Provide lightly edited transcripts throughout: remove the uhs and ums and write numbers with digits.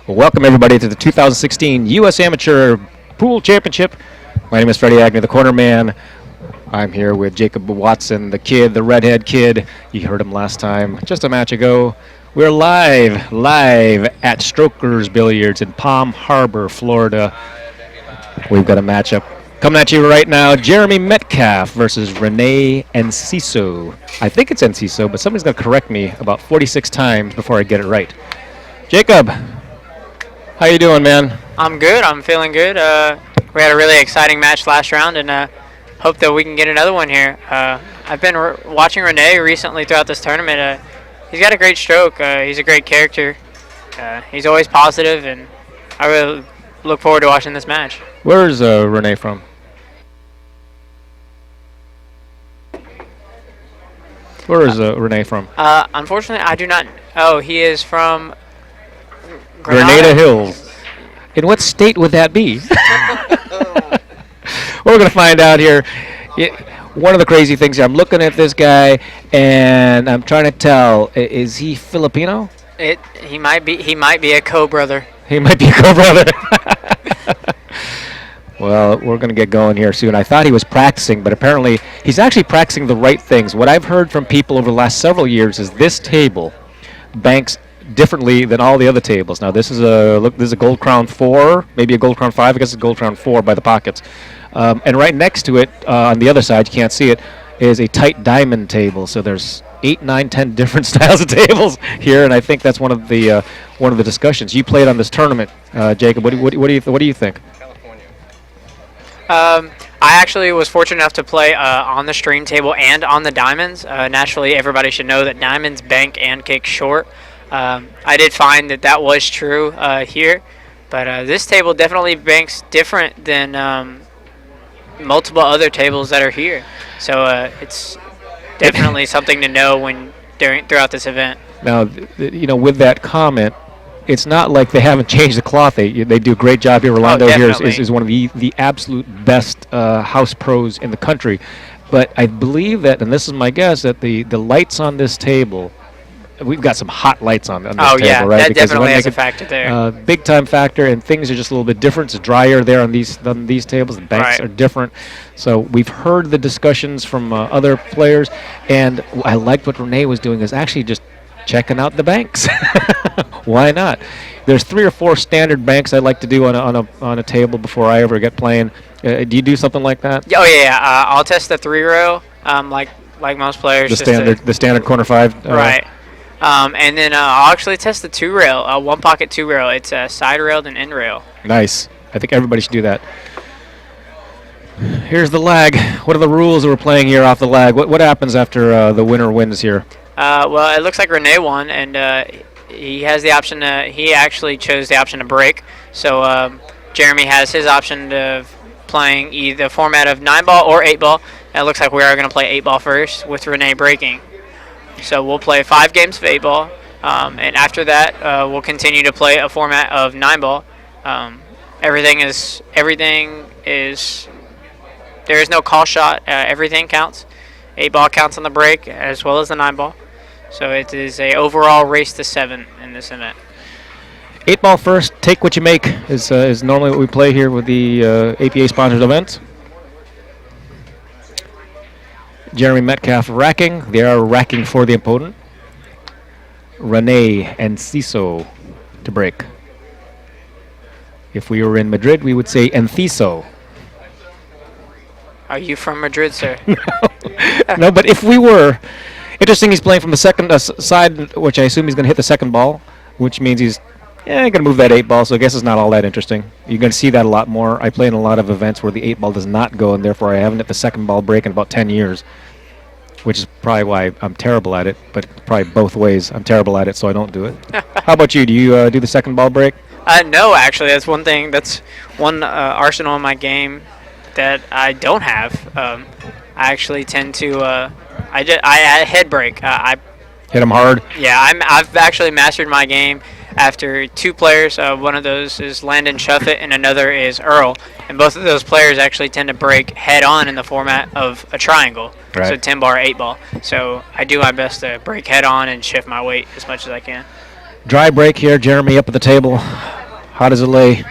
Welcome, everybody, to the 2016 U.S. Amateur Pool Championship. My name is Freddie Agnew, the corner man. I'm here with Jacob Watson, the kid, the redhead kid. You heard him last time, just a match ago. We're live at Strokers Billiards in Palm Harbor, Florida. We've got a matchup coming at you right now. Jeremy Metcalf versus Rene Enciso. I think it's Enciso, but somebody's going to correct me about 46 times before I get it right. Jacob, how you doing, man? I'm good. I'm feeling good. We had a really exciting match last round, and hope that we can get another one here. I've been watching Rene recently throughout this tournament. He's got a great stroke. He's a great character. He's always positive, and I really look forward to watching this match. Where's Rene from? Where is Rene from? Unfortunately, I do not. Oh, he is from Grenada Hills. In what state would that be? We're going to find out here. One of the crazy things here, I'm looking at this guy, and I'm trying to tell, is he Filipino? He might be a co-brother. He might be a co-brother. Well, we're going to get going here soon. I thought he was practicing, but apparently he's actually practicing the right things. What I've heard from people over the last several years is this table banks differently than all the other tables. Now, this is a Gold Crown 4, maybe a Gold Crown 5. I guess it's a Gold Crown 4 by the pockets. And right next to it, on the other side, you can't see it, is a tight diamond table. So there's 8, 9, 10 different styles of tables here, and I think that's one of the discussions. You played on this tournament, Jacob. What do you think? I actually was fortunate enough to play on the stream table and on the diamonds. Naturally, everybody should know that diamonds bank and kick short. I did find that was true here, but this table definitely banks different than multiple other tables that are here. So it's definitely something to know throughout this event. Now, with that comment, it's not like they haven't changed the cloth. They do a great job here. Rolando here is one of the absolute best house pros in the country. But I believe that, and this is my guess, that the lights on this table, we've got some hot lights on this table, right? That definitely has a factor there. Big time factor, and things are just a little bit different. It's drier there on these tables. The banks are different. So we've heard the discussions from other players, and I liked what Rene was doing is actually just checking out the banks. Why not? There's 3 or 4 standard banks I like to do on a table before I ever get playing. Do you do something like that? Oh yeah. I'll test the 3-rail, like most players. The standard corner 5. Right. And then I'll actually test the 2-rail, one pocket 2-rail. It's side railed and end rail. Nice. I think everybody should do that. Here's the lag. What are the rules that we're playing here off the lag? What happens after the winner wins here? Well, it looks like Rene won, and he has the option. He actually chose the option to break. So Jeremy has his option of playing either the format of 9-ball or 8-ball. And it looks like we are going to play 8-ball first with Rene breaking. So we'll play 5 games of 8-ball, and after that, we'll continue to play a format of 9-ball. Everything is. There is no call shot. Everything counts. 8-ball counts on the break as well as the 9-ball. So it is a overall race to 7 in this event. 8-ball first. Take what you make is normally what we play here with the APA sponsored events. Jeremy Metcalf racking. They are racking for the opponent. Rene Enciso to break. If we were in Madrid, we would say Enciso. Are you from Madrid, sir? No, but if we were. Interesting, he's playing from the second side, which I assume he's going to hit the second ball, which means he's going to move that 8-ball, so I guess it's not all that interesting. You're going to see that a lot more. I play in a lot of events where the 8-ball does not go, and therefore I haven't hit the second ball break in about 10 years, which is probably why I'm terrible at it, but probably both ways. I'm terrible at it, so I don't do it. How about you? Do you do the second ball break? No, actually. That's one thing. That's one arsenal in my game that I don't have. I actually tend to I head break. I hit them hard. Yeah, I've actually mastered my game after 2 players. One of those is Landon Shuffett and another is Earl. And both of those players actually tend to break head on in the format of a triangle. Right. So 10-bar, 8-ball. So I do my best to break head on and shift my weight as much as I can. Dry break here. Jeremy up at the table. How does it lay?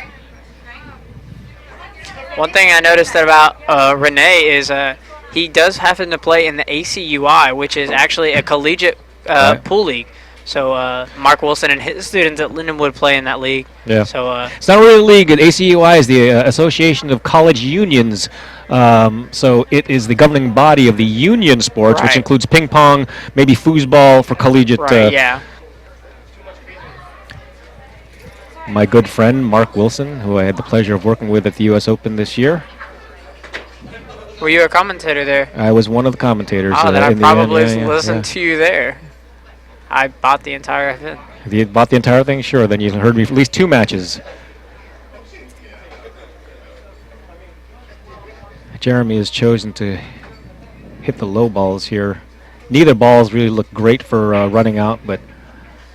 One thing I noticed about Rene is he does happen to play in the ACUI, which is actually a collegiate Right. pool league. So Mark Wilson and his students at Lindenwood play in that league. Yeah. So It's not really a league. ACUI is the Association of College Unions. So it is the governing body of the union sports, which Right. includes ping pong, maybe foosball for collegiate. right, yeah. My good friend Mark Wilson, who I had the pleasure of working with at the U.S. Open this year. Were you a commentator there? I was one of the commentators. Oh, then I in the end. probably Yeah, yeah, listened to you there. I bought the entire event. If you bought the entire thing, sure. Then you heard me for at least 2 matches. Jeremy has chosen to hit the low balls here. Neither balls really look great for running out, but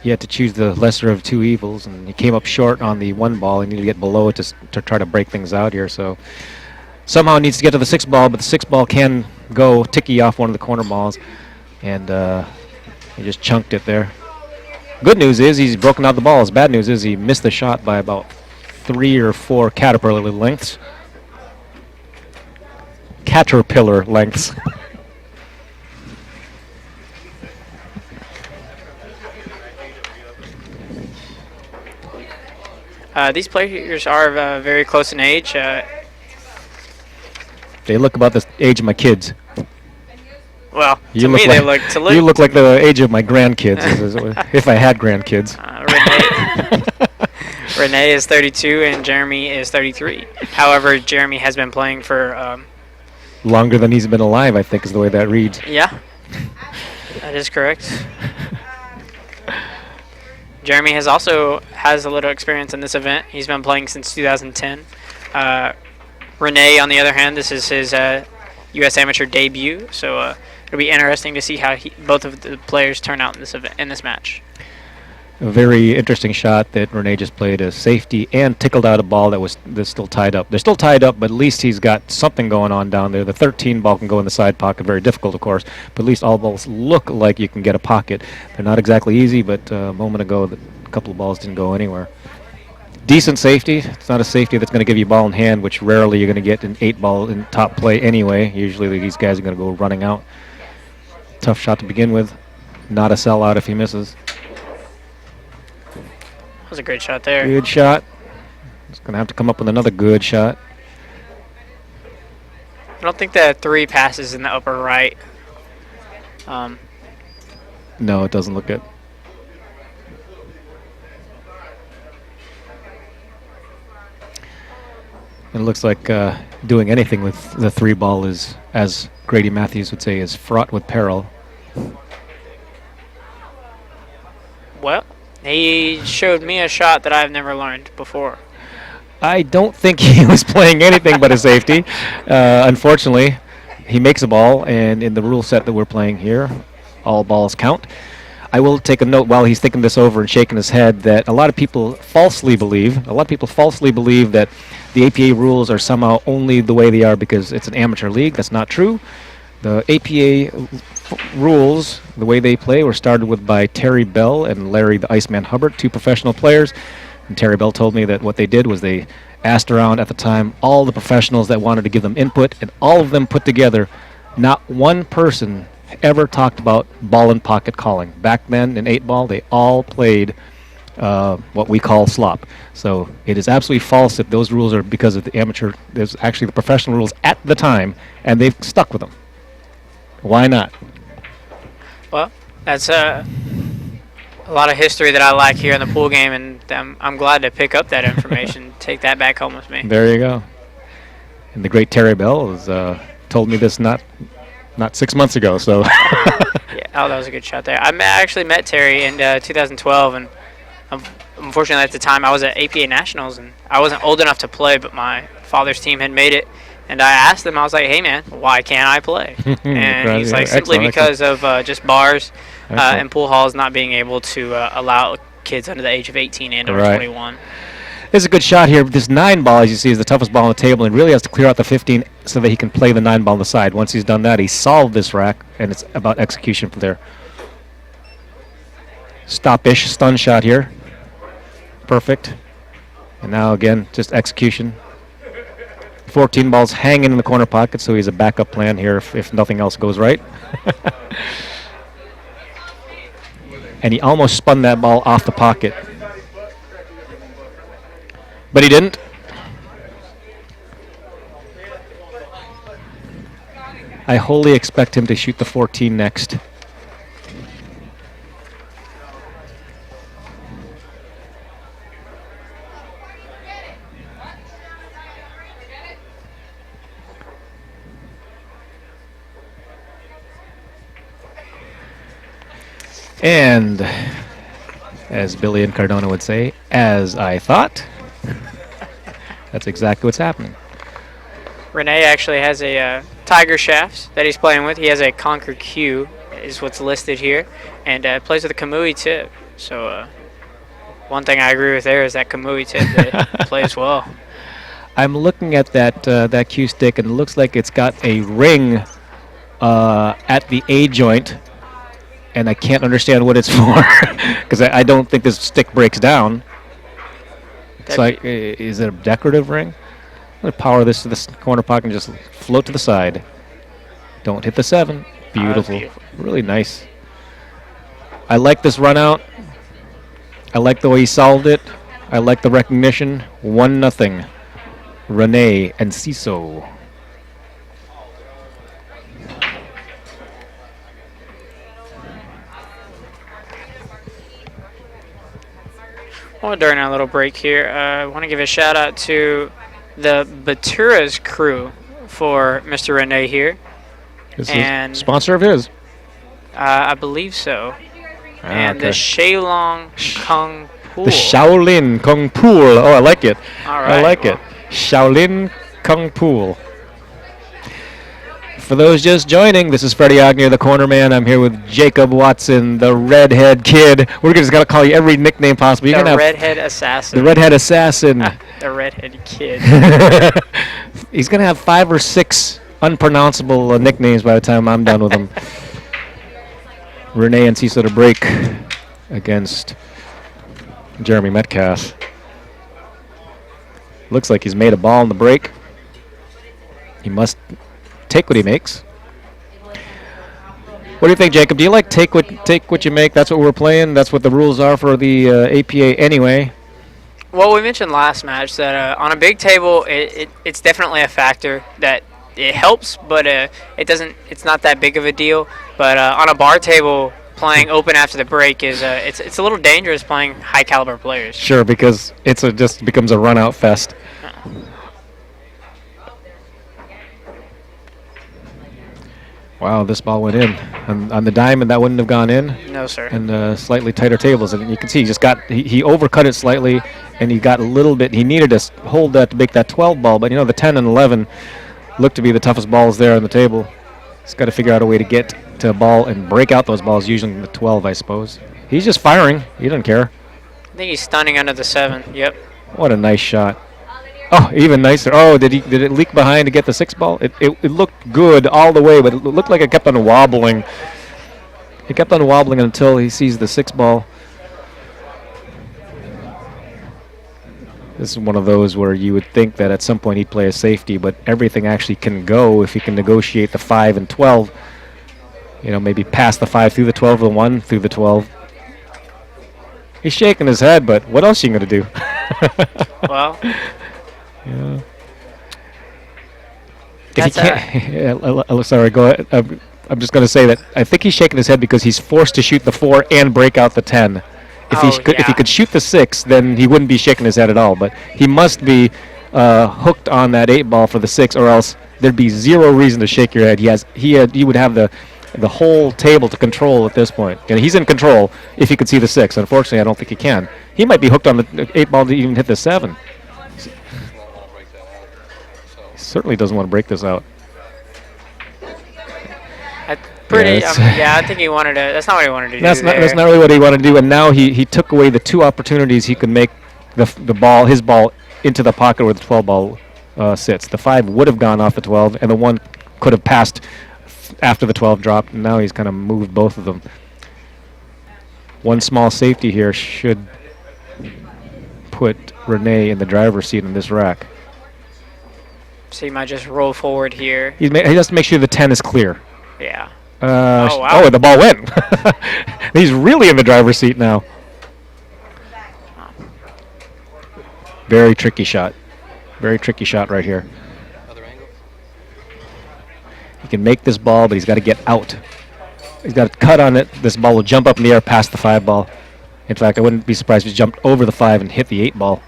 he had to choose the lesser of two evils, and he came up short on the 1 ball. He needed to get below it to try to break things out here. So somehow needs to get to the 6 ball, but the 6 ball can go ticky off one of the corner balls, and he just chunked it there. Good news is he's broken out the balls. Bad news is he missed the shot by about 3 or 4 caterpillar lengths. Caterpillar lengths. These players are very close in age. They look about the age of my kids. Well, You to look me, like, they look You look like the age of my grandkids, if I had grandkids. Rene is 32 and Jeremy is 33. However, Jeremy has been playing for. Longer than he's been alive, I think, is the way that reads. Yeah, that is correct. Jeremy has a little experience in this event. He's been playing since 2010. Rene, on the other hand, this is his U.S. Amateur debut, so it'll be interesting to see how both of the players turn out in this match. A very interesting shot that Rene just played a safety and tickled out a ball that's still tied up. They're still tied up, but at least he's got something going on down there. The 13 ball can go in the side pocket, very difficult, of course, but at least all balls look like you can get a pocket. They're not exactly easy, but a moment ago, a couple of balls didn't go anywhere. Decent safety. It's not a safety that's going to give you ball in hand, which rarely you're going to get an 8 ball in top play anyway. Usually these guys are going to go running out. Tough shot to begin with. Not a sellout if he misses. That was a great shot there. Good shot. He's going to have to come up with another good shot. I don't think the 3 passes in the upper right. No, it doesn't look good. It looks like doing anything with the 3 ball is, as Grady Matthews would say, is fraught with peril. Well, he showed me a shot that I've never learned before. I don't think he was playing anything but a safety. Unfortunately, he makes a ball, and in the rule set that we're playing here, all balls count. I will take a note while he's thinking this over and shaking his head that a lot of people falsely believe that the APA rules are somehow only the way they are because it's an amateur league. That's not true. The APA rules, the way they play, were started with by Terry Bell and Larry the Iceman Hubbard, 2 professional players. And Terry Bell told me that what they did was they asked around at the time all the professionals that wanted to give them input, and all of them put together, not one person ever talked about ball and pocket calling. Back then in 8 ball, they all played what we call slop. So it is absolutely false that those rules are because of the amateur. There's actually the professional rules at the time, and they've stuck with them. Why not? Well, that's a lot of history that I like here in the pool game, and I'm glad to pick up that information, take that back home with me. There you go. And the great Terry Bell has told me this not 6 months ago. So. Yeah, that was a good shot there. I actually met Terry in 2012, and unfortunately at the time I was at APA Nationals, and I wasn't old enough to play, but my father's team had made it. And I asked him, I was like, hey, man, why can't I play? And he's like, simply because of just bars and pool halls not being able to allow kids under the age of 18 and over 21. There's a good shot here. This 9 ball, as you see, is the toughest ball on the table, and really has to clear out the 15 so that he can play the 9 ball on the side. Once he's done that, he solved this rack, and it's about execution from there. Stop-ish stun shot here. Perfect. And now again, just execution. 14 balls hanging in the corner pocket, so he's a backup plan here if nothing else goes right. And he almost spun that ball off the pocket. But he didn't. I wholly expect him to shoot the 14 next. And as Billy and Cardona would say, as I thought, that's exactly what's happening. Rene actually has a Tiger Shafts that he's playing with. He has a Conquer Q, is what's listed here, and plays with a Kamui tip. So one thing I agree with there is that Kamui tip that plays well. I'm looking at that Q stick, and it looks like it's got a ring at the A joint, and I can't understand what it's for because I don't think this stick breaks down. It's like, is it a decorative ring? I'm going to power this to this corner pocket and just float to the side. Don't hit the 7. Beautiful. Really nice. I like this run out. I like the way he solved it. I like the recognition. 1-0. Rene Enciso. Well, during our little break here, I want to give a shout out to the Baturas crew for Mr. Rene here. This and is sponsor of his. I believe so. And the Shaolong Kung Pool. The Shaolin Kung Pool. Oh, I like it. All right, I like it. Shaolin Kung Pool. For those just joining, this is Freddie Agnew, the corner man. I'm here with Jacob Watson, the redhead kid. We're just going to call you every nickname possible. You're the redhead assassin. The redhead assassin. The redhead kid. He's going to have 5 or 6 unpronounceable nicknames by the time I'm done with him. Rene Enciso to break against Jeremy Metcalf. Looks like he's made a ball in the break. He must take what he makes. What do you think, Jacob? Do you like take what you make? That's what we're playing. That's what the rules are for the APA anyway. Well, we mentioned last match that on a big table, it's definitely a factor that it helps, but it doesn't. It's not that big of a deal. But on a bar table, playing open after the break is it's a little dangerous playing high caliber players. Sure, because just becomes a run out fest. Wow, this ball went in. On the diamond, that wouldn't have gone in. No, sir. And slightly tighter tables. And you can see he overcut it slightly, and he got a little bit. He needed to hold that to make that 12 ball. But, the 10 and 11 look to be the toughest balls there on the table. He's got to figure out a way to get to a ball and break out those balls using the 12, I suppose. He's just firing. He doesn't care. I think he's stunning under the 7. Yep. What a nice shot. Oh, even nicer. Oh, did it leak behind to get the 6 ball? It looked good all the way, but it looked like it kept on wobbling. It kept on wobbling until he sees the 6 ball. This is one of those where you would think that at some point he'd play a safety, but everything actually can go if he can negotiate the 5 and 12. Maybe pass the 5 through the 12, the 1 through the 12. He's shaking his head, but what else are you going to do? Well. Yeah. If he can't, sorry, go ahead. I'm just going to say that I think he's shaking his head because he's forced to shoot the 4 and break out the 10. If he could shoot the 6, then he wouldn't be shaking his head at all. But he must be hooked on that 8 ball for the 6, or else there'd be zero reason to shake your head. He would have the whole table to control at this point. And he's in control if he could see the 6. Unfortunately, I don't think he can. He might be hooked on the 8 ball to even hit the 7. Certainly doesn't want to break this out. I think he wanted to. That's not what he wanted to do. That's not really what he wanted to do. And now he took away the 2 opportunities he could make his ball into the pocket where the 12 ball sits. The 5 would have gone off the 12, and the 1 could have passed after the 12 dropped. And now he's kind of moved both of them. One small safety here should put Rene in the driver's seat in this rack. So he might just roll forward here. He has to make sure the 10 is clear. Yeah. Oh, wow. the ball went. He's really in the driver's seat now. Very tricky shot. Very tricky shot right here. He can make this ball, but he's got to get out. He's got to cut on it. This ball will jump up in the air past the 5 ball. In fact, I wouldn't be surprised if he jumped over the 5 and hit the 8 ball.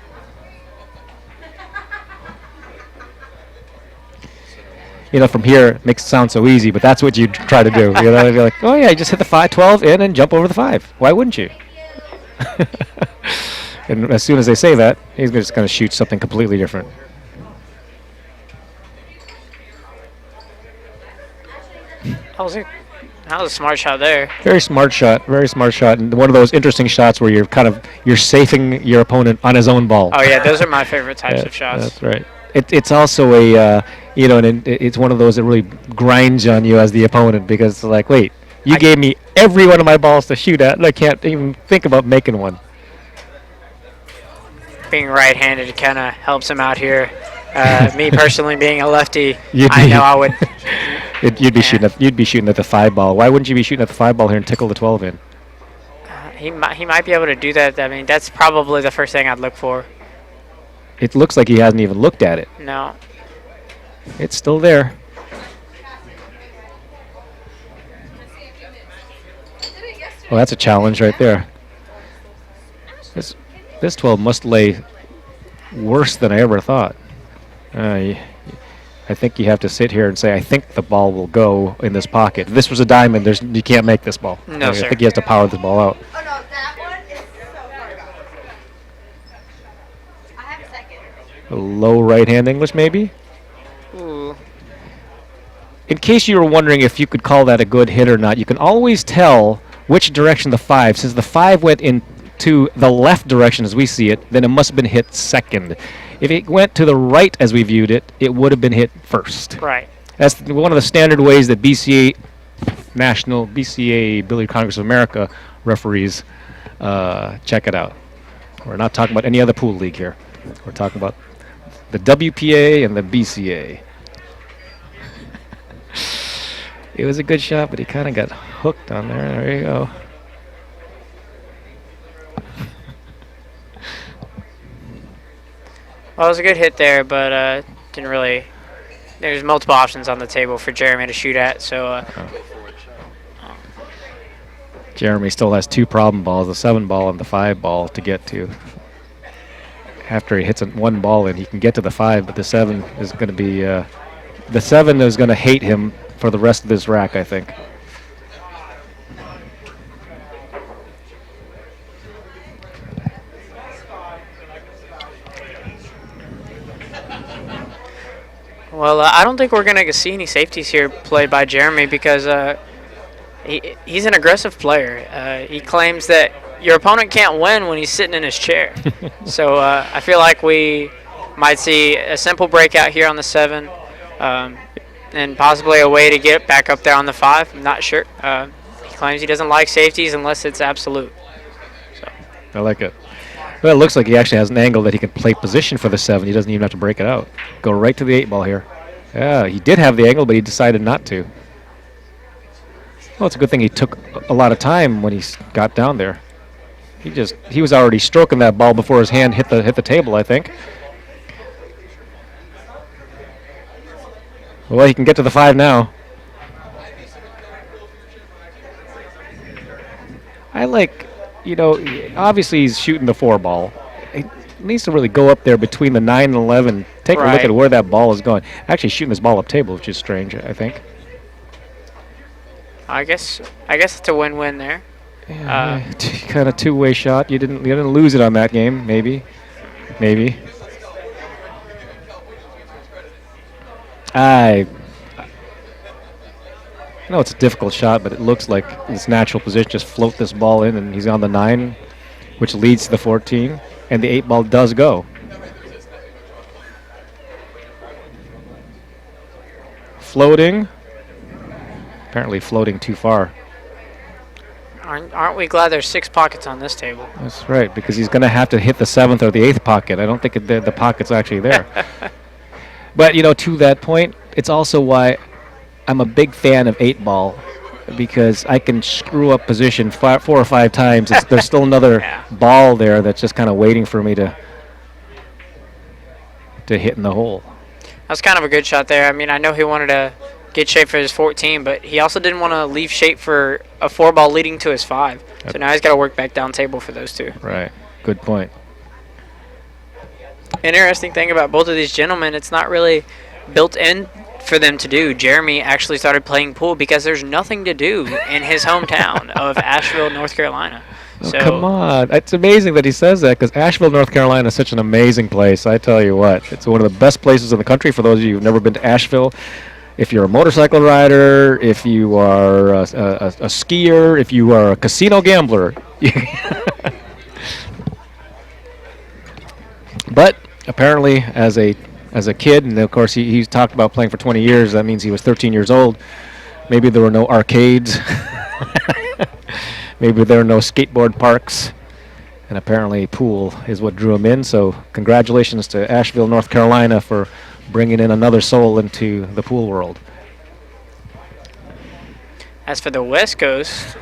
You know, from here, it makes it sound so easy, but that's what you try to do. You know, you're like, oh yeah, you just hit the 12 in and jump over the 5. Why wouldn't you? And as soon as they say that, he's just going to shoot something completely different. That was a smart shot there. Very smart shot. Very smart shot. And one of those interesting shots where you're safing your opponent on his own ball. Oh yeah, those are my favorite types of shots. That's right. It's also it's one of those that really grinds on you as the opponent because it's like, wait, you gave me every one of my balls to shoot at, and I can't even think about making one. Being right-handed kind of helps him out here. Me personally, being a lefty, I know I would. You'd be shooting at the 5 ball. Why wouldn't you be shooting at the 5 ball here and tickle the 12 in? He might be able to do that. I mean, that's probably the first thing I'd look for. It looks like he hasn't even looked at it. No. It's still there. Oh, that's a challenge right there. This 12 must lay worse than I ever thought. I think you have to sit here and say, I think the ball will go in this pocket. If this was a diamond, you can't make this ball. No, sir. I think he has to power this ball out. Oh, no, that one is so far gone. I have a second. A low right-hand English, maybe? Ooh. In case you were wondering if you could call that a good hit or not, you can always tell which direction the 5, since the 5 went into the left direction as we see it, then it must have been hit second. If it went to the right as we viewed it, it would have been hit first. Right. That's one of the standard ways that BCA Billiard Congress of America referees check it out. We're not talking about any other pool league here. We're talking about the WPA and the BCA. It was a good shot, but he kind of got hooked on there. There you go. Well, it was a good hit there, but didn't really. There's multiple options on the table for Jeremy to shoot at, so. Jeremy still has 2 problem balls, the 7 ball and the 5 ball to get to. After he hits 1 ball in, he can get to the 5, but the 7 is going to be. The 7 is going to hate him for the rest of this rack, I think. Well, I don't think we're going to see any safeties here played by Jeremy because he's an aggressive player. He claims that your opponent can't win when he's sitting in his chair. So I feel like we might see a simple breakout here on the 7 and possibly a way to get back up there on the 5. I'm not sure. He claims he doesn't like safeties unless it's absolute. So. I like it. Well, it looks like he actually has an angle that he can play position for the 7. He doesn't even have to break it out. Go right to the 8 ball here. Yeah, he did have the angle, but he decided not to. Well, it's a good thing he took a lot of time when he got down there. He was already stroking that ball before his hand hit the table, I think. Well, he can get to the 5 now. I like, obviously he's shooting the 4 ball. He needs to really go up there between the 9 and 11. Take a look at where that ball is going. Actually shooting this ball up table, which is strange, I think. I guess it's a win-win there. Yeah, kind of two-way shot. You didn't lose it on that game, maybe. I know it's a difficult shot, but it looks like his natural position. Just float this ball in, and he's on the 9, which leads to the 14, and the 8 ball does go. Floating. Apparently floating too far. Aren't we glad there's 6 pockets on this table? That's right, because he's going to have to hit the 7th or the 8th pocket. I don't think the pocket's actually there. But, to that point, it's also why I'm a big fan of 8-ball, because I can screw up position 4 or 5 times. There's still another ball there that's just kind of waiting for me to hit in the hole. That's kind of a good shot there. I mean, I know he wanted to get shape for his 14, but he also didn't want to leave shape for a 4-ball leading to his 5. So now he's got to work back down table for those 2. Right. Good point. Interesting thing about both of these gentlemen, it's not really built in for them to do. Jeremy actually started playing pool because there's nothing to do in his hometown of Asheville, North Carolina. So Come on. It's amazing that he says that, because Asheville, North Carolina is such an amazing place. I tell you what. It's one of the best places in the country for those of you who've never been to Asheville. If you're a motorcycle rider, if you are a skier, if you are a casino gambler. But apparently, as a kid, and of course he's talked about playing for 20 years, that means he was 13 years old. Maybe there were no arcades. Maybe there were no skateboard parks. And apparently pool is what drew him in. So congratulations to Asheville, North Carolina for bringing in another soul into the pool world. as for the West Coast,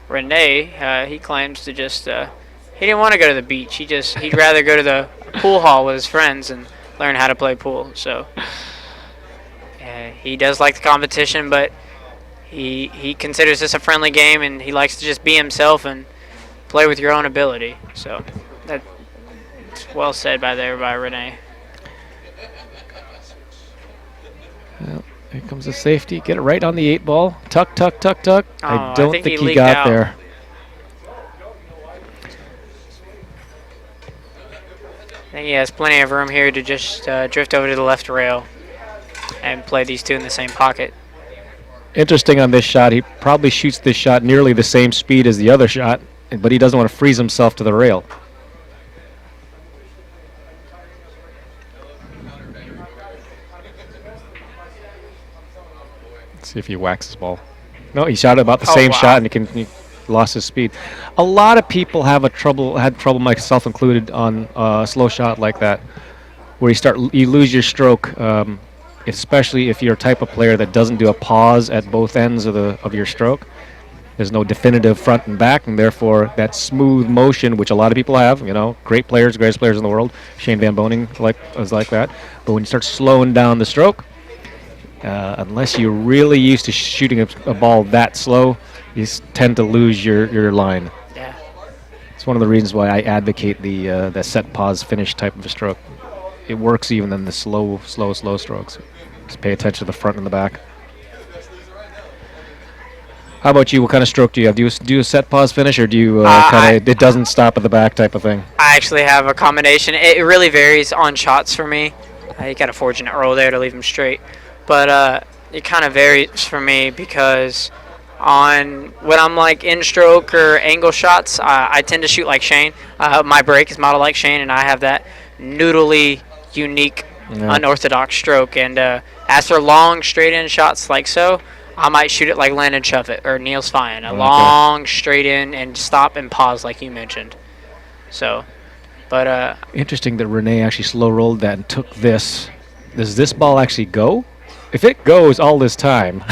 Rene, he claims to just he didn't want to go to the beach. He'd rather go to the pool hall with his friends and learn how to play pool. So he does like the competition, but he considers this a friendly game, and he likes to just be himself and play with your own ability. So that's well said by Rene. Well, here comes the safety. Get it right on the 8 ball. Tuck, tuck, tuck, tuck. Oh, I don't think he leaked got out. there. I think he has plenty of room here to just drift over to the left rail and play these two in the same pocket. Interesting on this shot. He probably shoots this shot nearly the same speed as the other shot, but he doesn't want to freeze himself to the rail. Let's see if he whacks his ball. No, he shot about the same wow. shot, and he lost his speed. A lot of people had trouble, myself included, on a slow shot like that, where you lose your stroke. Especially if you're a type of player that doesn't do a pause at both ends of your stroke. There's no definitive front and back, and therefore that smooth motion, which a lot of people have, great players, greatest players in the world. Shane Van Boening was like that. But when you start slowing down the stroke, unless you're really used to shooting a ball that slow, you tend to lose your line. Yeah. It's one of the reasons why I advocate the set pause finish type of a stroke. It works even in the slow strokes. Just pay attention to the front and the back. How about you? What kind of stroke do you have? Do you do a set pause finish, or do you it doesn't stop at the back type of thing? I actually have a combination. It really varies on shots for me. You got a fortunate roll there to leave them straight. But it kind of varies for me because when I'm like in stroke or angle shots, I tend to shoot like Shane. My break is modeled like Shane, and I have that noodly, unique, unorthodox stroke. And as for long straight in shots like so, I might shoot it like Landon Chuffett or Neil Svian, long straight in and stop and pause like you mentioned. So, but interesting that Rene actually slow rolled that and took this. Does this ball actually go? If it goes all this time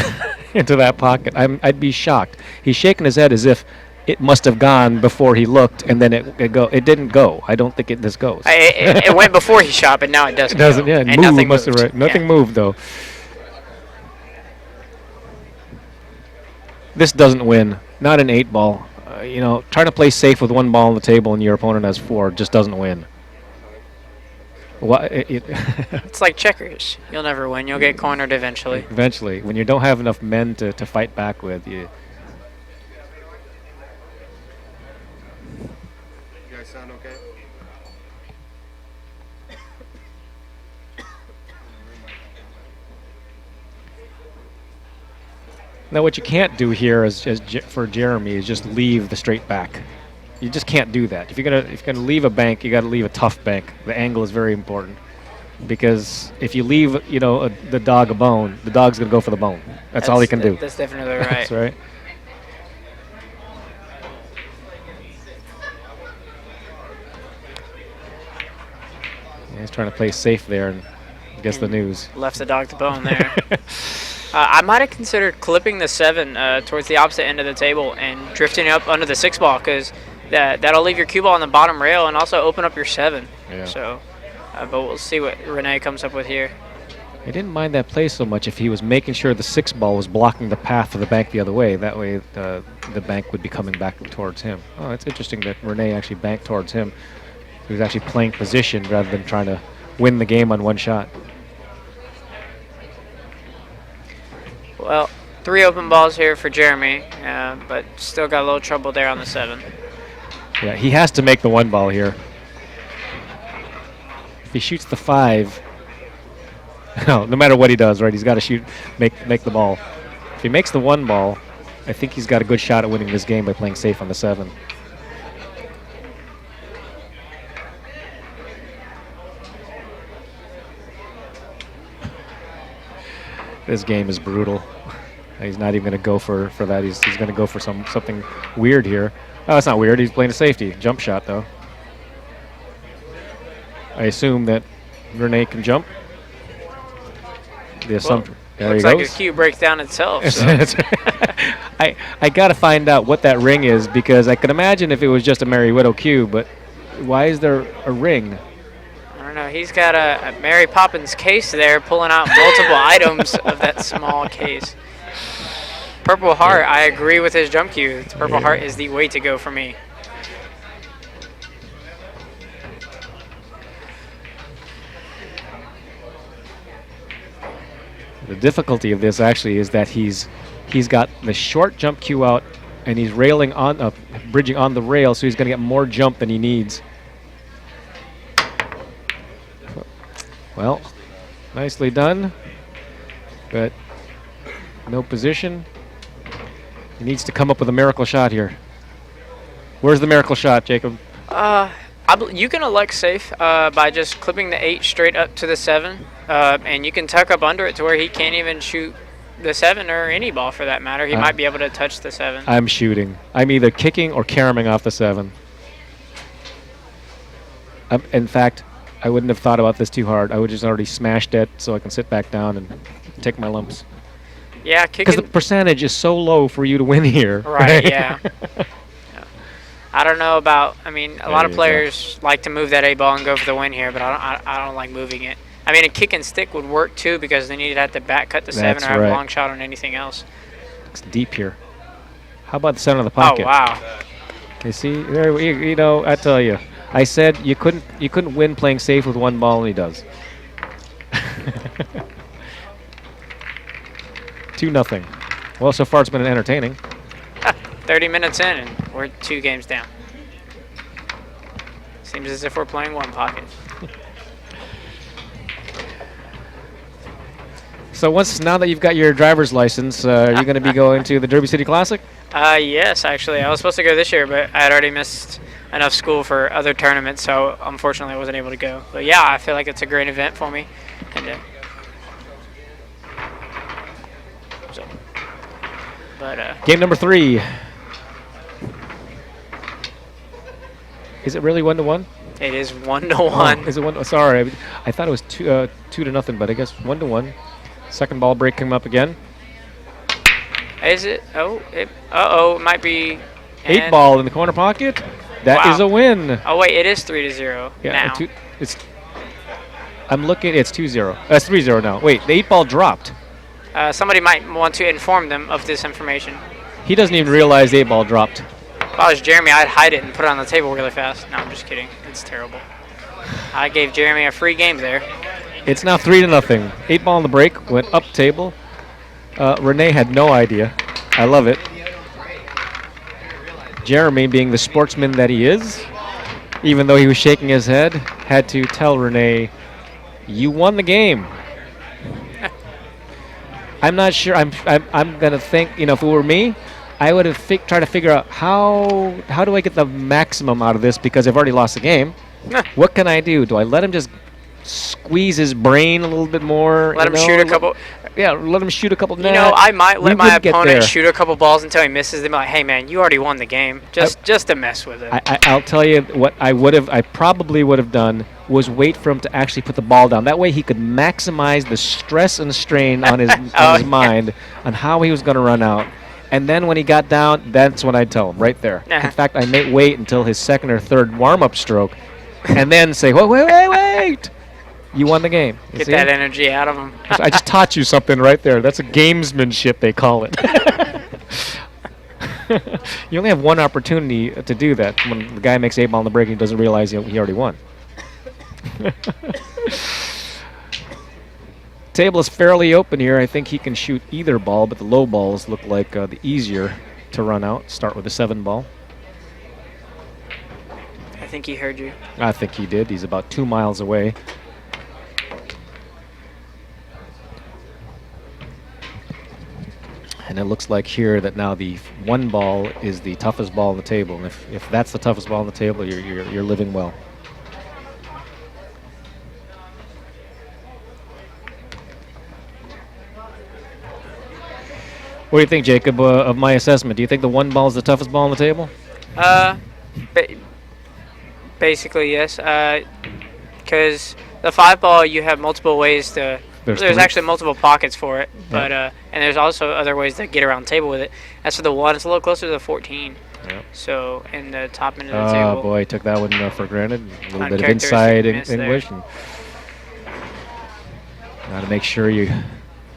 into that pocket, I'd be shocked. He's shaking his head as if it must have gone before he looked, and then it didn't go. I don't think this goes. It went before he shot, but now it doesn't. It doesn't. Go. Yeah, and nothing moved. Nothing moved though. This doesn't win. Not an 8 ball. Trying to play safe with 1 ball on the table and your opponent has 4 just doesn't win. It's like checkers. You'll never win. You'll get cornered eventually. Eventually, when you don't have enough men to fight back with, you. You guys sound okay? Now, what you can't do here for Jeremy is just leave the straight back. You just can't do that. If you're gonna leave a bank, you got to leave a tough bank. The angle is very important, because if you leave the dog a bone, the dog's gonna go for the bone. That's all he can do. That's definitely right. That's right. He's trying to play safe there and guess the news. Left the dog to bone there. I might have considered clipping the 7 towards the opposite end of the table and drifting up under the 6 ball, because that'll leave your cue ball on the bottom rail and also open up your 7. Yeah. So, but we'll see what Rene comes up with here. I didn't mind that play so much if he was making sure the 6 ball was blocking the path of the bank the other way. That way the bank would be coming back towards him. Oh, it's interesting that Rene actually banked towards him. He was actually playing position rather than trying to win the game on one shot. Well, 3 open balls here for Jeremy, but still got a little trouble there on the 7. Yeah, he has to make the 1 ball here. If he shoots the 5, no matter what he does, right, he's got to make the ball. If he makes the 1 ball, I think he's got a good shot at winning this game by playing safe on the 7. This game is brutal. He's not even going to go for that. He's going to go for something weird here. Oh, it's not weird. He's playing a safety. Jump shot, though. I assume that Rene can jump. The assumption. There he Looks like goes. a cue breaks down itself. So. I got to find out what that ring is, because I could imagine if it was just a Mary Widow cue, but why is there a ring? I don't know. He's got a Mary Poppins case there, pulling out multiple items of that small case. Purple Heart, I agree with his jump cue. Purple Heart is the way to go for me. The difficulty of this actually is that he's got the short jump cue out, and he's railing on, bridging on the rail, so he's going to get more jump than he needs. Well, nicely done, but no position. He needs to come up with a miracle shot here. Where's the miracle shot, Jacob? You can elect safe by just clipping the 8 straight up to the 7, and you can tuck up under it to where he can't even shoot the 7 or any ball for that matter. He might be able to touch the 7. I'm shooting. I'm either kicking or caromming off the 7. In fact, I wouldn't have thought about this too hard. I would just already smashed it so I can sit back down and take my lumps. Yeah, because the percentage is so low for you to win here. Right, yeah. I don't know about, I mean, a lot of players like to move that 8 ball and go for the win here, but I don't like moving it. I mean, a kick and stick would work too, because then you'd have to back cut the 7 or have a long shot on anything else. It's deep here. How about the center of the pocket? Oh, wow. You see, there, you know, I tell you, I said you couldn't win playing safe with 1 ball, and he does. 2-0. Well, so far it's been entertaining. 30 minutes in, and we're 2 games down. Seems as if we're playing 1 pocket. So now that you've got your driver's license, are you going to be going to the Derby City Classic? Yes, actually. I was supposed to go this year, but I had already missed enough school for other tournaments, so unfortunately I wasn't able to go. But yeah, I feel like it's a great event for me. And game number 3. Is it really 1-1? It is 1-1. Is it 1? Sorry, I thought it was 2-0, but I guess 1-1. Second ball break came up again. Is it? It might be. 8 ball in the corner pocket. That is a win. Oh wait, it is 3-0 yeah, now. I'm looking. It's 2-0. It's 3-0 now. Wait, the 8 ball dropped. Somebody might want to inform them of this information. He doesn't even realize the 8 ball dropped. If I was Jeremy, I'd hide it and put it on the table really fast. No, I'm just kidding. It's terrible. I gave Jeremy a free game there. It's now 3-0. 8 ball on the break, went up table. Rene had no idea. I love it. Jeremy, being the sportsman that he is, even though he was shaking his head, had to tell Rene, "You won the game." I'm not sure. I'm gonna think. You know, if it were me, I would have tried to figure out how do I get the maximum out of this, because I've already lost the game. What can I do? Do I let him just squeeze his brain a little bit more. Let him shoot a couple. Yeah, let him shoot a couple. You know, I might let my get opponent there. shoot a couple balls until he misses them. Like, hey man, you already won the game. Just to mess with it. I'll tell you what I probably would have done was wait for him to actually put the ball down. That way he could maximize the stress and strain on his, on his mind on how he was going to run out. And then when he got down, that's when I'd tell him, right there. In fact, I may wait until his second or third warm-up stroke and then say, wait. You won the game. Get that energy out of him. I just taught you something right there. That's a gamesmanship, they call it. You only have one opportunity to do that when the guy makes 8 ball in the break and he doesn't realize he already won. Table is fairly open here. I think he can shoot either ball, but the low balls look like the easier to run out. Start with the 7 ball. I think he heard you. I think he did. He's about 2 miles away. And it looks like here that now the 1 ball is the toughest ball on the table. And if that's the toughest ball on the table, you're living well. What do you think, Jacob, of my assessment? Do you think the 1 ball is the toughest ball on the table? Basically, yes. Because the 5 ball, you have multiple ways to. There's actually multiple pockets for it, but and there's also other ways to get around the table with it. As for the 1, it's a little closer to the 14. Yep. So in the top end of the table. Oh boy, took that one for granted. A little bit of inside English. And got to make sure you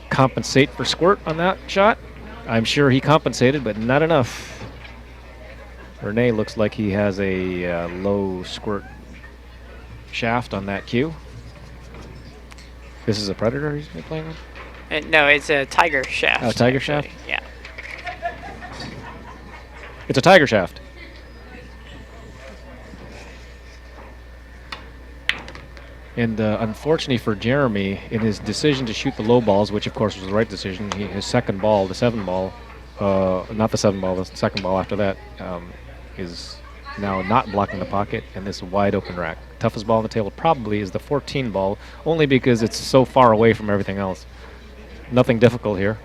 compensate for squirt on that shot. I'm sure he compensated, but not enough. Rene looks like he has a low squirt shaft on that cue. This is a Predator he's been playing with? No, it's a Tiger shaft. Oh, Tiger shaft? Yeah. It's a Tiger shaft. And unfortunately for Jeremy, in his decision to shoot the low balls, which of course was the right decision, his second ball, the 7 ball, not the 7 ball, the second ball after that, is now not blocking the pocket and this wide open rack. Toughest ball on the table probably is the 14 ball, only because it's so far away from everything else. Nothing difficult here.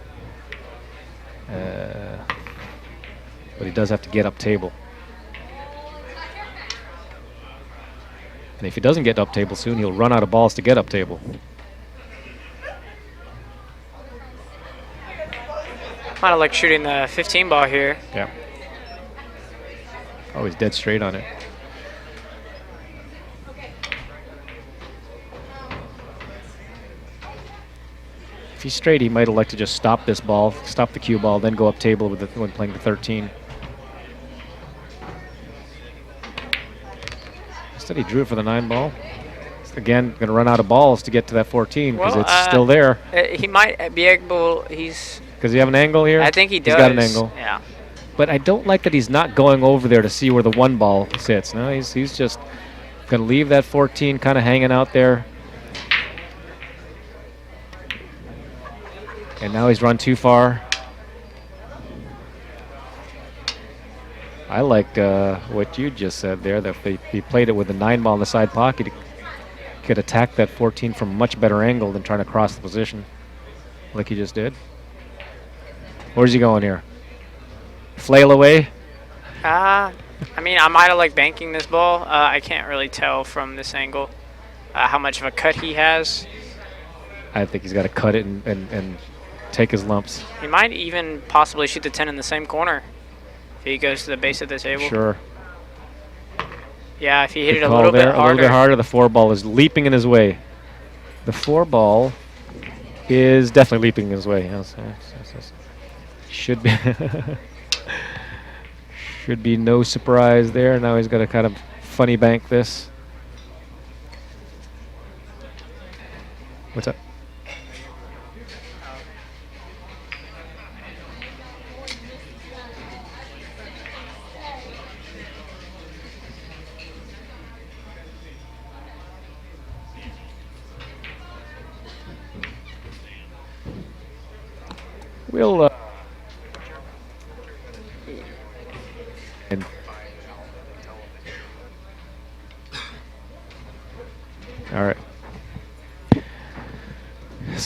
But he does have to get up table. And if he doesn't get up table soon, he'll run out of balls to get up table. Kind of like shooting the 15 ball here. Yeah. Oh, he's dead straight on it. If he's straight, he might elect to just stop this ball, stop the cue ball, then go up table with when playing the 13. Instead, he drew it for the 9 ball. Again, going to run out of balls to get to that 14 because it's still there. He might be able. Does he have an angle here? I think he does. He's got an angle. Yeah. But I don't like that he's not going over there to see where the 1 ball sits. No, he's just going to leave that 14 kind of hanging out there. And now he's run too far. I like what you just said there, that if he played it with a 9 ball in the side pocket, he could attack that 14 from a much better angle than trying to cross the position like he just did. Where's he going here? Flail away? I mean, I might have liked banking this ball. I can't really tell from this angle how much of a cut he has. I think he's got to cut it and take his lumps. He might even possibly shoot the 10 in the same corner if he goes to the base of the table. Sure. Yeah, if he hit it a little bit harder. A little bit harder, the 4 ball is leaping in his way. The 4 ball is definitely leaping in his way. Yes. Should be. Should be no surprise there. Now he's got to kind of funny bank this. What's up? We'll all right.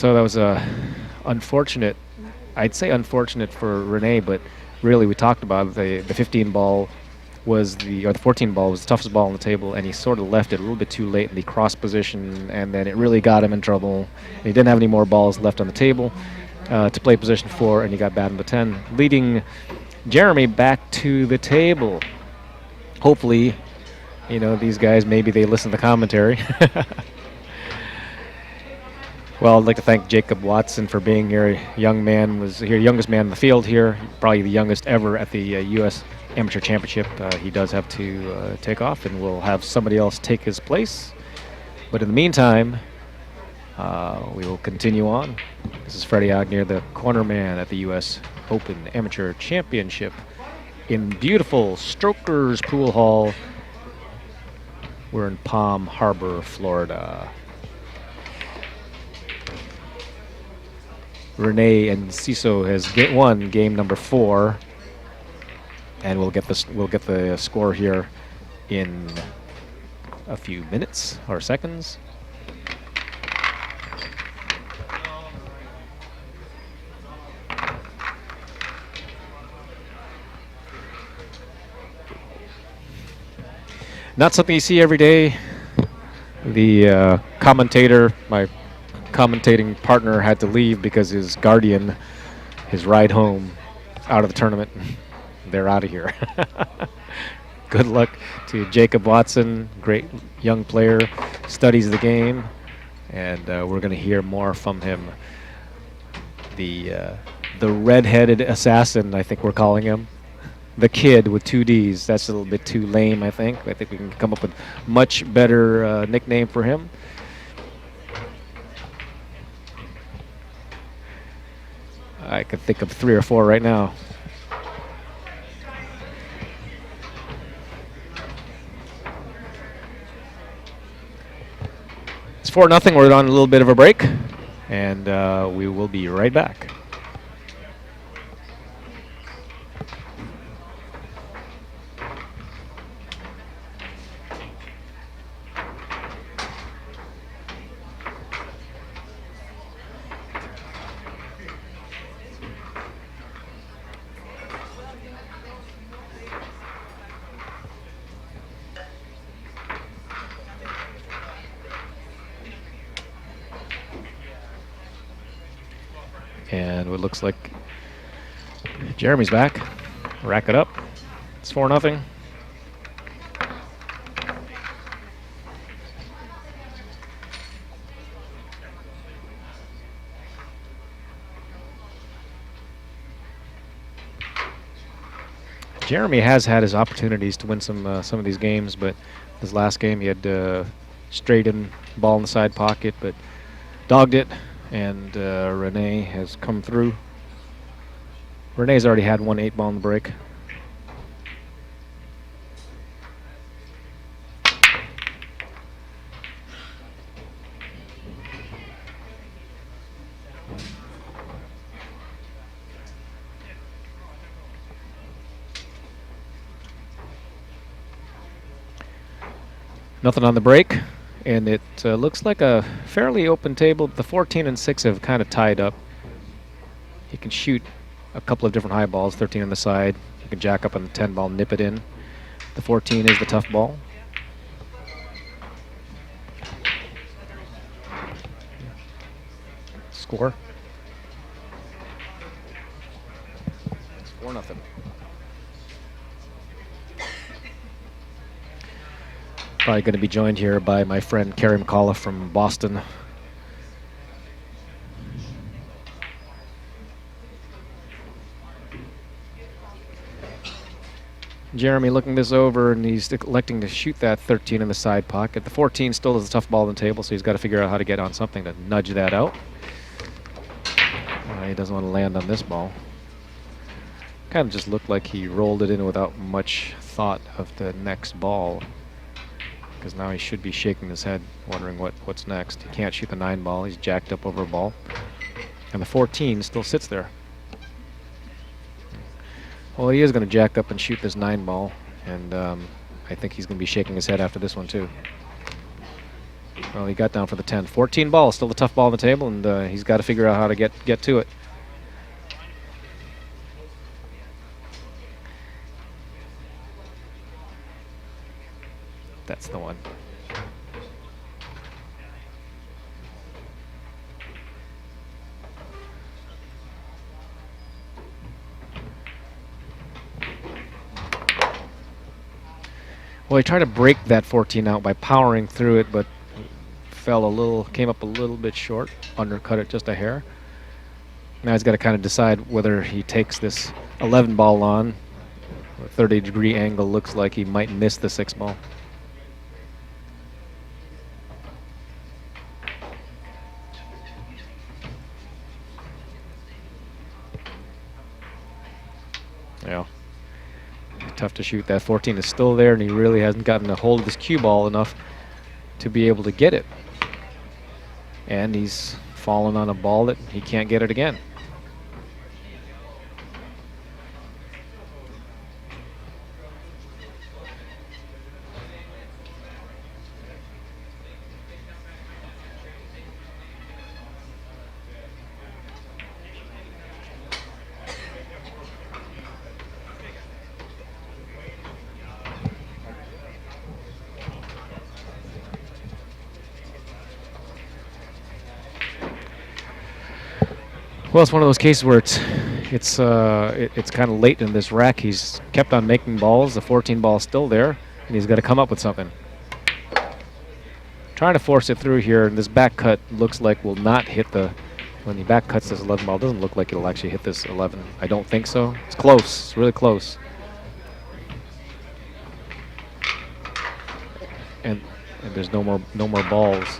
So that was unfortunate. I'd say unfortunate for Rene, but really we talked about it. The 15 ball was the 14 ball was the toughest ball on the table, and he sort of left it a little bit too late in the cross position, and then it really got him in trouble. And he didn't have any more balls left on the table to play position 4, and he got batted to 10, leading Jeremy back to the table. Hopefully, these guys, maybe they listen to the commentary. Well, I'd like to thank Jacob Watson for being here. Young man was here, youngest man in the field here, probably the youngest ever at the U.S. Amateur Championship. He does have to take off, and we'll have somebody else take his place. But in the meantime, we will continue on. This is Freddie Agnew, the corner man at the U.S. Open Amateur Championship in beautiful Strokers Pool Hall. We're in Palm Harbor, Florida. Rene Enciso has won game number 4, and we'll get the score here in a few minutes or seconds. Not something you see every day. The commentator, my commentating partner, had to leave because his guardian, his ride home out of the tournament, they're out of here. Good luck to Jacob Watson, great young player, studies the game, and we're going to hear more from him. The red-headed assassin, I think we're calling him. The Kid with 2 Ds. That's a little bit too lame, I think. I think we can come up with much better nickname for him. I could think of 3 or 4 right now. It's 4-0. We're on a little bit of a break, and we will be right back. And it looks like Jeremy's back. Rack it up. It's 4-0. Jeremy has had his opportunities to win some of these games, but his last game he had straight in ball in the side pocket, but dogged it. And Rene has come through. Rene's already had 1 8-ball in the break. Nothing on the break. And it looks like a fairly open table. The 14 and 6 have kind of tied up. He can shoot a couple of different high balls, 13 on the side. You can jack up on the 10 ball, nip it in. The 14 is the tough ball. Score. It's 4-0. Probably going to be joined here by my friend Kerry McAuliffe from Boston. Jeremy looking this over, and he's electing to shoot that 13 in the side pocket. The 14 still is a tough ball on the table, so he's got to figure out how to get on something to nudge that out. He doesn't want to land on this ball. Kind of just looked like he rolled it in without much thought of the next ball, because now he should be shaking his head, wondering what's next. He can't shoot the 9 ball. He's jacked up over a ball. And the 14 still sits there. Well, he is going to jack up and shoot this 9 ball, and I think he's going to be shaking his head after this one, too. Well, he got down for the 10. 14 ball, still a tough ball on the table, and he's got to figure out how to get to it. That's the one. Well, he tried to break that 14 out by powering through it, but came up a little bit short, undercut it just a hair. Now he's got to kind of decide whether he takes this 11 ball on. A 30-degree angle looks like he might miss the 6 ball. Yeah. Tough to shoot. That 14 is still there, and he really hasn't gotten a hold of this cue ball enough to be able to get it. And he's fallen on a ball that he can't get it again. Well, it's one of those cases where it's kind of late in this rack. He's kept on making balls. The 14 ball is still there, and he's got to come up with something. Trying to force it through here, and this back cut looks like will not hit the. When he back cuts this 11 ball, it doesn't look like it'll actually hit this 11. I don't think so. It's close. It's really close. And there's no more balls.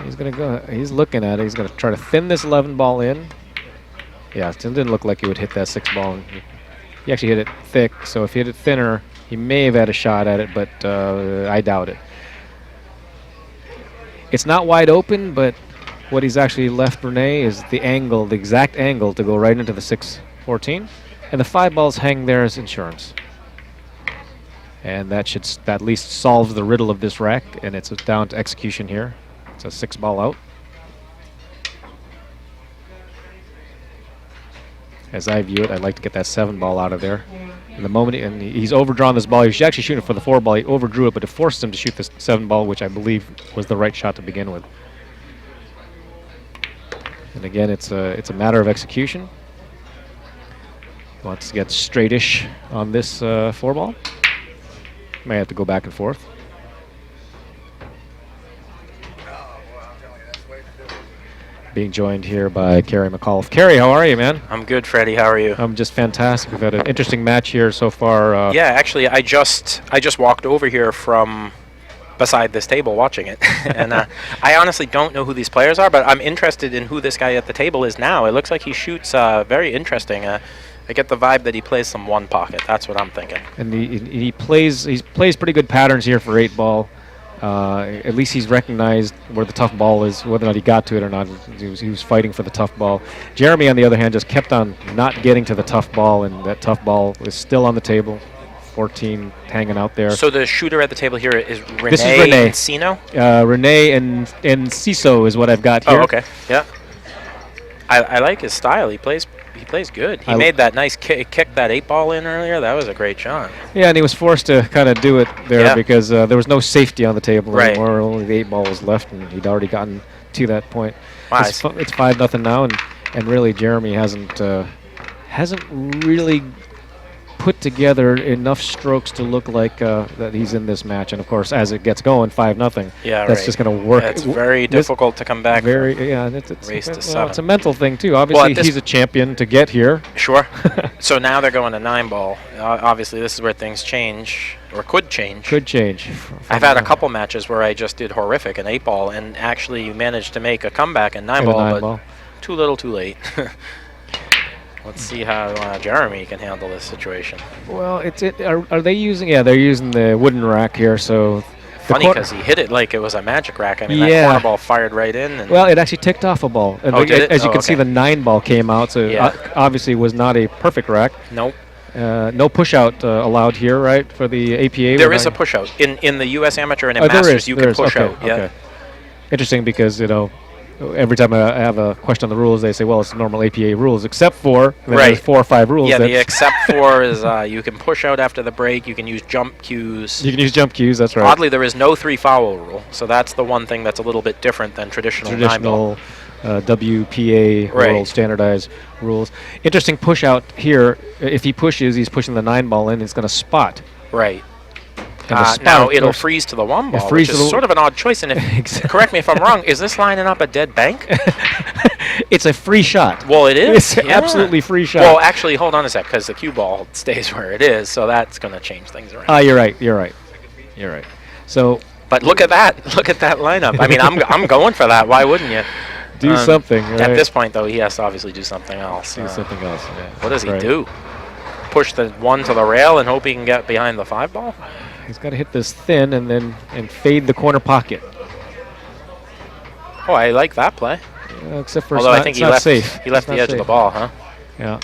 He's gonna go. He's looking at it. He's gonna try to thin this 11 ball in. Yeah, it didn't look like he would hit that 6 ball. He actually hit it thick. So if he hit it thinner, he may have had a shot at it, but I doubt it. It's not wide open, but what he's actually left Rene is the angle, the exact angle to go right into the 6-14, and the 5 balls hang there as insurance. And that at least solves the riddle of this rack, and it's down to execution here. It's a 6 ball out. As I view it, I'd like to get that 7 ball out of there. And the moment he's overdrawn this ball, he was actually shooting for the 4 ball. He overdrew it, but it forced him to shoot this 7 ball, which I believe was the right shot to begin with. And again, it's a matter of execution. He wants to get straightish on this 4 ball. May have to go back and forth. Being joined here by Kerry McAuliffe. Kerry, how are you, man? I'm good, Freddie. How are you? I'm just fantastic. We've had an interesting match here so far. Yeah, actually, I just walked over here from beside this table watching it, and I honestly don't know who these players are, but I'm interested in who this guy at the table is now. It looks like he shoots very interesting. I get the vibe that he plays some one pocket. That's what I'm thinking. And he plays pretty good patterns here for 8 ball. At least he's recognized where the tough ball is, whether or not he got to it or not. He was fighting for the tough ball. Jeremy, on the other hand, just kept on not getting to the tough ball, and that tough ball is still on the table. 14 hanging out there. So the shooter at the table here is Rene. This is Rene Enciso? Rene Enciso is what I've got here. Oh, okay. Yeah. I like his style. He plays good. He made that nice kick that 8 ball in earlier. That was a great shot. Yeah, and he was forced to kind of do it there because there was no safety on the table anymore. Only the 8 ball was left, and he'd already gotten to that point. Wow, it's 5-0 now, and really Jeremy hasn't really put together enough strokes to look like that he's in this match. And of course, as it gets going, 5-0. Yeah, that's just going to work. It's very difficult to come back. It's a mental thing too. Obviously, he's a champion to get here. Sure. So now they're going to 9 ball. Obviously, this is where things change, or could change. Could change. I've had a couple matches where I just did horrific in 8 ball and actually managed to make a comeback in 9 ball, but too little, too late. Let's see how Jeremy can handle this situation. Well, are they using? Yeah, they're using the wooden rack here. So Funny cor- because he hit it like it was a magic rack. I mean, that Yeah. corner ball fired right in. And Well, it actually ticked off a ball. And Oh, did it? as you Oh, can see, okay. the 9 ball came out, so Yeah. obviously was not a perfect rack. nope. No push out allowed here, right, for the APA? There We're is a not- push out. In the U.S. Amateur and in Oh, there Masters, is, you there can is. push Okay, out. Yeah. okay. Interesting because, every time I have a question on the rules, they say, well, it's normal APA rules, except for, and then Right. there's 4 or 5 rules. Yeah, that the except for is you can push out after the break. You can use jump cues. you can use jump cues, that's right. Oddly, there is no 3-foul rule, so that's the one thing that's a little bit different than traditional 9-ball. WPA Right. world standardized rules. Interesting push out here. If he pushes, he's pushing the 9 ball in. It's going to spot. Right. And the spot, Now of it'll course- freeze to the 1 ball, freeze which to is the- sort of an odd choice. And Exactly. correct me if I'm wrong, is this lining up a dead bank? It's a free shot. Well, it is. It's yeah. absolutely free shot. Well, actually, hold on a sec, because the cue ball stays where it is, so that's going to change things around. You're right. You're right. You're right. So But look at that! Look at that lineup. I mean, I'm going for that. Why wouldn't you? do something. At right? this point, though, he has to obviously do something else. do something else. Yeah. What does he Right. do? Push the 1 to the rail and hope he can get behind the 5 ball? He's got to hit this thin and fade the corner pocket. Oh, I like that play. Except for Although it's I not, think it's he not left safe. he left It's the not edge of the safe. ball, huh? Yeah.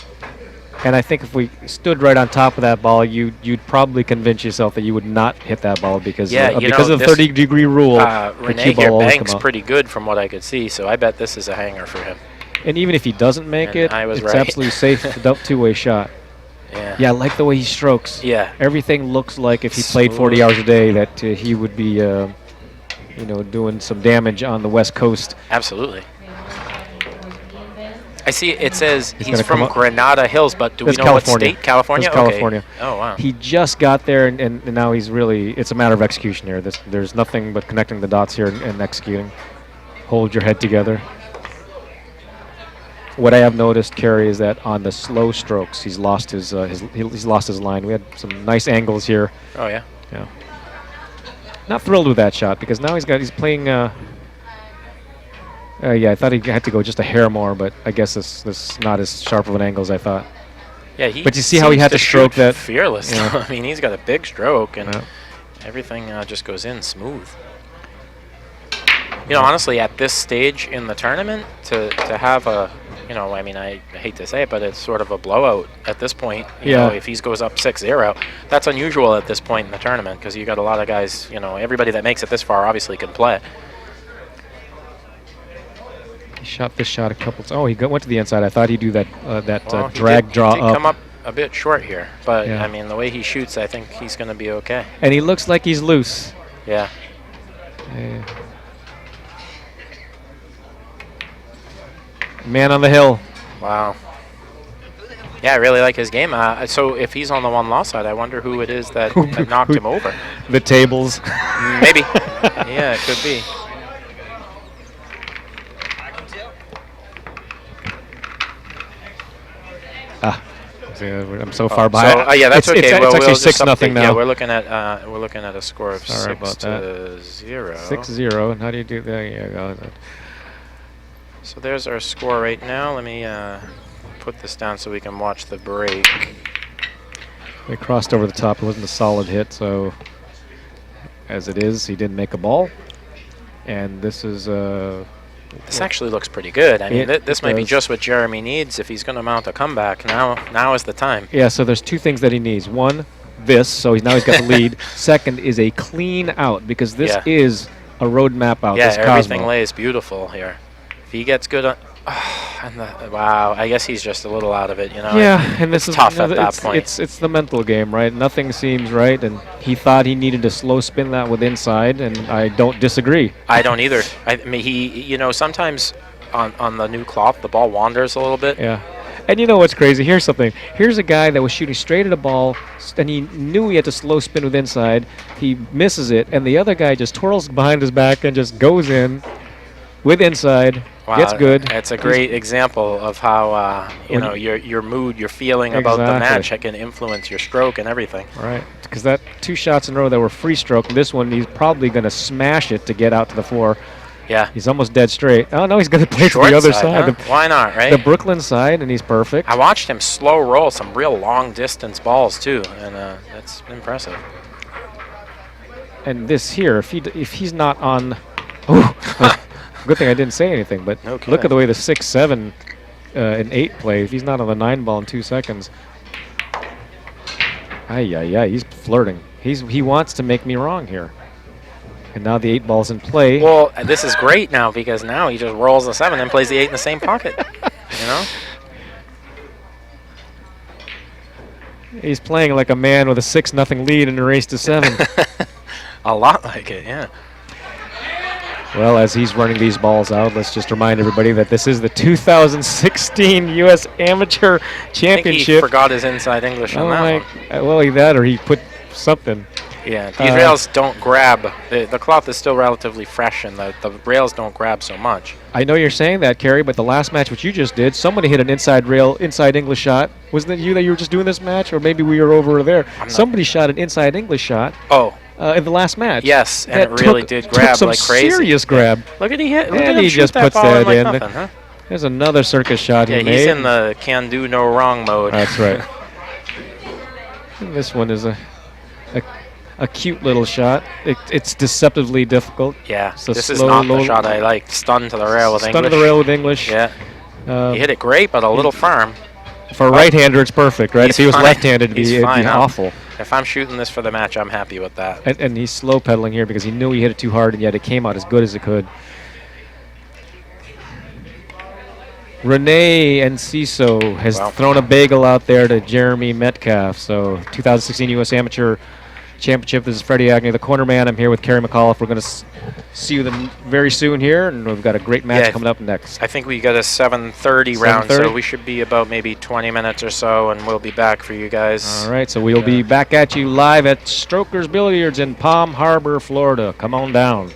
And I think if we stood right on top of that ball, you'd probably convince yourself that you would not hit that ball because Yeah, of, you because know, of the this, 30-degree rule. The Rene cue ball here will always banks come out. pretty good from what I could see, so I bet this is a hanger for him. And even if he doesn't make And it, I was it's right. absolutely safe. The two-way shot. Yeah. Yeah, I like the way he strokes. Yeah. Everything looks like if he played 40 Smooth. hours a day that he would be, doing some damage on the West Coast. Absolutely. I see it says he's gonna come from up. Granada Hills, but do we That's know California. what state? California? That's Okay. California. Oh, wow. He just got there, and now he's really, it's a matter of execution here. There's nothing but connecting the dots here and executing. Hold your head together. What I have noticed, Kerry, is that on the slow strokes, he's lost his line. We had some nice angles here. Oh, yeah. Yeah. Not thrilled with that shot because now he's playing. Yeah, I thought he had to go just a hair more, but I guess this not as sharp of an angle as I thought. Yeah, he But you see how he seems had to stroke shoot that- fearless. Yeah. I mean, he's got a big stroke, and Yeah. everything just goes in smooth. You know, honestly, at this stage in the tournament, to have a, I mean, I hate to say it, but it's sort of a blowout at this point. You know, if he goes up 6-0, that's unusual at this point in the tournament because you got a lot of guys, everybody that makes it this far obviously can play. He shot this shot a couple times. Oh, went to the inside. I thought he'd do that Well, he drag did- draw he did up. come up a bit short here, but Yeah. I mean, the way he shoots, I think he's going to be okay. And he looks like he's loose. Yeah. Man on the hill. Wow. Yeah, I really like his game. So if he's on the one-loss side, I wonder who it is that knocked him over. The tables. Maybe. Yeah, it could be. I'm so far behind. So, yeah, that's it's, okay. It's, Well, it's actually we'll just 6-0 update- now. Yeah, we're looking at a score of Sorry about that. 6-0. 6-0. And how do you do that? There you go. So there's our score right now. Let me put this down so we can watch the break. They crossed over the top. It wasn't a solid hit, so as it is, he didn't make a ball. And this is This actually looks pretty good. I mean, It this might be does. just what Jeremy needs if he's going to mount a comeback. Now is the time. yeah. So there's two things that he needs. One, this. So now he's got the lead. Second is a clean out because this Yeah. is a road map out. Yeah, this everything Cosmo. lays beautiful here. If he gets good on... wow, I guess he's just a little out of it, Yeah, and this is tough at that point. It's the mental game, right? Nothing seems right, and he thought he needed to slow spin that with inside, and I don't disagree. I don't either. I mean, sometimes on the new cloth, the ball wanders a little bit. Yeah. And you know what's crazy? Here's something. Here's a guy that was shooting straight at a ball, and he knew he had to slow spin with inside. He misses it, and the other guy just twirls behind his back and just goes in with inside. Wow, Gets good. It's a great example of how your mood, your feeling about the match can influence your stroke and everything. Right, because that 2 shots in a row that were free stroke, and this one he's probably going to smash it to get out to the floor. Yeah. He's almost dead straight. Oh no, he's going to play to Short the other side, side. huh? Why not, right? The Brooklyn side, and he's perfect. I watched him slow roll some real long distance balls too, and that's impressive. And this here, if he's not on, oh, good thing I didn't say anything. But No look kidding. at the way the 6, 7, and 8 play. If he's not on the 9 ball in 2 seconds, he's flirting. He wants to make me wrong here. And now the 8 ball's in play. Well, this is great now because now he just rolls the 7 and plays the 8 in the same pocket. You know? He's playing like a man with a 6-0 lead in a race to 7. A lot like it, yeah. Well, as he's running these balls out, let's just remind everybody that this is the 2016 U.S. Amateur I think Championship. he forgot his inside English on that one. Well, either that or he put something. Yeah, these rails don't grab. The cloth is still relatively fresh, and the rails don't grab so much. I know you're saying that, Kerry, but the last match which you just did, somebody hit an inside English shot. Wasn't it you that you were just doing this match, or maybe we were over there? Somebody shot an inside English shot. Oh. In the last match. Yes, and that it really did grab took some like crazy. Serious grab. Look at he hit. Look And at him he shoot just that puts ball that like in. nothing, huh? There's another circus shot Yeah, he made. he's in the can do no wrong mode. That's right. And this one is a cute little shot. It's deceptively difficult. Yeah, So this is slow, not the low- shot I like. Stun to the rail with Stun English. to the rail with English. Yeah, Uh, he hit it great, but a little firm. For a right-hander, it's perfect, right? He's If he was fine. left-handed, it'd He's be fine, huh? awful. If I'm shooting this for the match, I'm happy with that. And he's slow pedaling here because he knew he hit it too hard, and yet it came out as good as it could. Rene Enciso has thrown a bagel out there to Jeremy Metcalf. So 2016 U.S. Amateur Championship. This is Freddie Agnew, the corner man. I'm here with Kerry McAuliffe. We're going to see you very soon here, and we've got a great match coming up next. I think we got a 7:30 round, 7:30? so we should be about maybe 20 minutes or so, and we'll be back for you guys. All right, so we'll be back at you live at Strokers Billiards in Palm Harbor, Florida. Come on down.